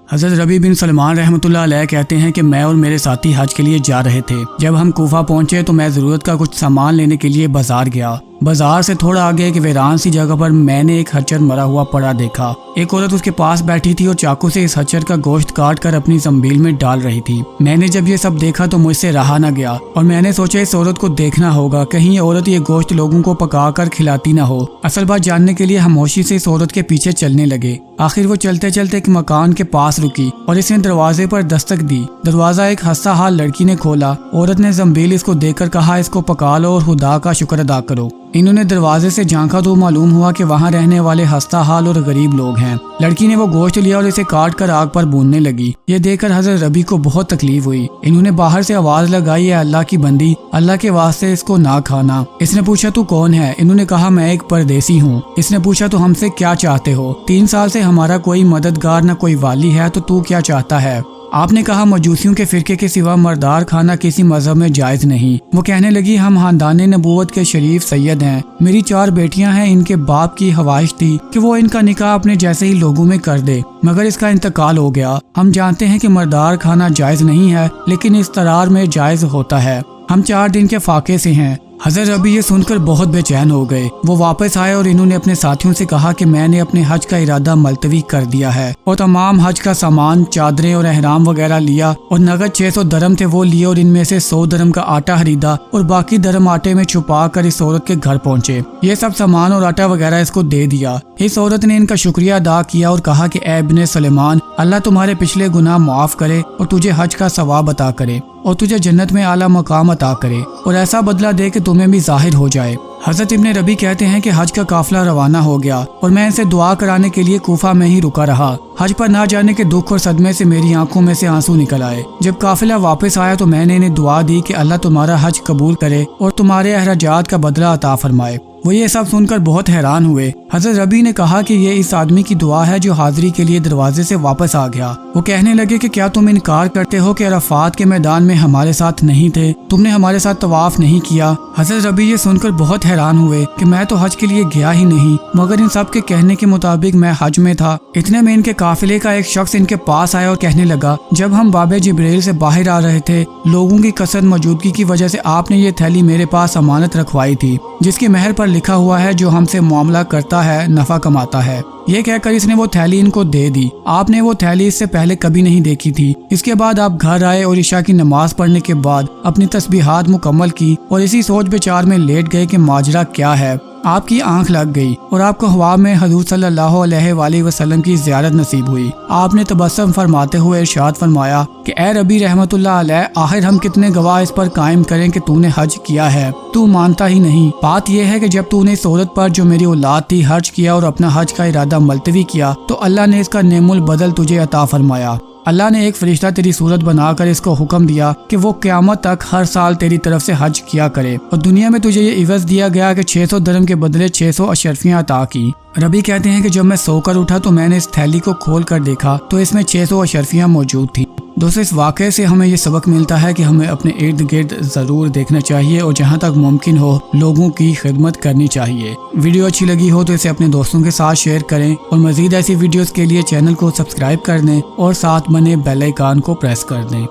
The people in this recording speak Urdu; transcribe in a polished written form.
حضرت ربیع بن سلمان رحمۃ اللہ علیہ کہتے ہیں کہ میں اور میرے ساتھی حج کے لیے جا رہے تھے۔ جب ہم کوفہ پہنچے تو میں ضرورت کا کچھ سامان لینے کے لیے بازار گیا۔ بازار سے تھوڑا آگے ایک ویران سی جگہ پر میں نے ایک خچر مرا ہوا پڑا دیکھا۔ ایک عورت اس کے پاس بیٹھی تھی اور چاقو سے اس خچر کا گوشت کاٹ کر اپنی زنبیل میں ڈال رہی تھی۔ میں نے جب یہ سب دیکھا تو مجھ سے رہا نہ گیا اور میں نے سوچا اس عورت کو دیکھنا ہوگا، کہیں یہ عورت یہ گوشت لوگوں کو پکا کر کھلاتی نہ ہو۔ اصل بات جاننے کے لیے خاموشی سے اس عورت کے پیچھے چلنے لگے۔ آخر وہ چلتے چلتے ایک مکان کے پاس رکی اور اس نے دروازے پر دستک دی۔ دروازہ ایک خستہ حال لڑکی نے کھولا۔ عورت نے زنبیل اس کو دیکھ کر کہا، اس کو پکا لو اور خدا کا شکر ادا کرو۔ انہوں نے دروازے سے جھانکا تو معلوم ہوا کہ وہاں رہنے والے خستہ حال اور غریب لوگ ہیں۔ لڑکی نے وہ گوشت لیا اور اسے کاٹ کر آگ پر بھوننے لگی۔ یہ دیکھ کر حضرت ربیع کو بہت تکلیف ہوئی۔ انہوں نے باہر سے آواز لگائی، اے اللہ کی بندی، اللہ کے واسطے اس کو نہ کھانا۔ اس نے پوچھا، تو کون ہے؟ انہوں نے کہا، میں ایک پردیسی ہوں۔ اس نے پوچھا، تو ہم سے کیا چاہتے ہو؟ 3 سال سے ہمارا کوئی مددگار نہ کوئی والی ہے، تو کیا چاہتا ہے؟ آپ نے کہا، مجوسیوں کے فرقے کے سوا مردار کھانا کسی مذہب میں جائز نہیں۔ وہ کہنے لگی، ہم خاندان نبوت کے شریف سید ہیں، میری 4 بیٹیاں ہیں، ان کے باپ کی خواہش تھی کہ وہ ان کا نکاح اپنے جیسے ہی لوگوں میں کر دے، مگر اس کا انتقال ہو گیا۔ ہم جانتے ہیں کہ مردار کھانا جائز نہیں ہے، لیکن اضطرار میں جائز ہوتا ہے۔ ہم 4 دن کے فاقے سے ہیں۔ حضرت ربیع یہ سن کر بہت بے چین ہو گئے۔ وہ واپس آئے اور انہوں نے اپنے ساتھیوں سے کہا کہ میں نے اپنے حج کا ارادہ ملتوی کر دیا ہے اور تمام حج کا سامان، چادریں اور احرام وغیرہ لیا اور نقد 600 درہم تھے وہ لیے اور ان میں سے 100 درہم کا آٹا خریدا اور باقی درہم آٹے میں چھپا کر اس عورت کے گھر پہنچے۔ یہ سب سامان اور آٹا وغیرہ اس کو دے دیا۔ اس عورت نے ان کا شکریہ ادا کیا اور کہا کہ اے ابن سلیمان، اللہ تمہارے پچھلے گناہ معاف کرے اور تجھے حج کا ثواب عطا کرے اور تجھے جنت میں اعلیٰ مقام عطا کرے اور ایسا بدلہ دے کہ تمہیں بھی ظاہر ہو جائے۔ حضرت ابن ربیع کہتے ہیں کہ حج کا قافلہ روانہ ہو گیا اور میں ان سے دعا کرانے کے لیے کوفہ میں ہی رکا رہا۔ حج پر نہ جانے کے دکھ اور صدمے سے میری آنکھوں میں سے آنسو نکل آئے۔ جب قافلہ واپس آیا تو میں نے انہیں دعا دی کہ اللہ تمہارا حج قبول کرے اور تمہارے اخراجات کا بدلہ عطا فرمائے۔ وہ یہ سب سن کر بہت حیران ہوئے۔ حضرت ربیع نے کہا کہ یہ اس آدمی کی دعا ہے جو حاضری کے لیے دروازے سے واپس آ گیا۔ وہ کہنے لگے کہ کیا تم انکار کرتے ہو کہ عرفات کے میدان میں ہمارے ساتھ نہیں تھے؟ تم نے ہمارے ساتھ طواف نہیں کیا؟ حضرت ربیع یہ سن کر بہت حیران ہوئے کہ میں تو حج کے لیے گیا ہی نہیں، مگر ان سب کے کہنے کے مطابق میں حج میں تھا۔ اتنے میں ان کے قافلے کا ایک شخص ان کے پاس آیا اور کہنے لگا، جب ہم باب جبریل سے باہر آ رہے تھے، لوگوں کی کثرت موجودگی کی وجہ سے آپ نے یہ تھیلی میرے پاس امانت رکھوائی تھی، جس کی مہر پر لکھا ہوا ہے، جو ہم سے معاملہ کرتا ہے نفع کماتا ہے۔ یہ کہہ کر اس نے وہ تھیلی ان کو دے دی۔ آپ نے وہ تھیلی اس سے پہلے کبھی نہیں دیکھی تھی۔ اس کے بعد آپ گھر آئے اور عشاء کی نماز پڑھنے کے بعد اپنی تسبیحات مکمل کی اور اسی سوچ بچار میں لیٹ گئے کہ ماجرا کیا ہے۔ آپ کی آنکھ لگ گئی اور آپ کو خواب میں حضور صلی اللہ علیہ وآلہ وسلم کی زیارت نصیب ہوئی۔ آپ نے تبسم فرماتے ہوئے ارشاد فرمایا کہ اے ربیع رحمت اللہ علیہ، آخر ہم کتنے گواہ اس پر قائم کریں کہ تو نے حج کیا ہے؟ تو مانتا ہی نہیں۔ بات یہ ہے کہ جب تو نے اس عورت پر جو میری اولاد تھی حج کیا اور اپنا حج کا ارادہ ملتوی کیا تو اللہ نے اس کا نعم البدل تجھے عطا فرمایا۔ اللہ نے ایک فرشتہ تیری صورت بنا کر اس کو حکم دیا کہ وہ قیامت تک ہر سال تیری طرف سے حج کیا کرے، اور دنیا میں تجھے یہ عوض دیا گیا کہ 600 درہم کے بدلے 600 اشرفیاں عطا کی۔ ربیع کہتے ہیں کہ جب میں سو کر اٹھا تو میں نے اس تھیلی کو کھول کر دیکھا تو اس میں 600 اشرفیاں موجود تھیں۔ دوستو، اس واقعے سے ہمیں یہ سبق ملتا ہے کہ ہمیں اپنے ارد گرد ضرور دیکھنا چاہیے اور جہاں تک ممکن ہو لوگوں کی خدمت کرنی چاہیے۔ ویڈیو اچھی لگی ہو تو اسے اپنے دوستوں کے ساتھ شیئر کریں اور مزید ایسی ویڈیوز کے لیے چینل کو سبسکرائب کر دیں اور ساتھ بنے بیل آئیکن کو پریس کر دیں۔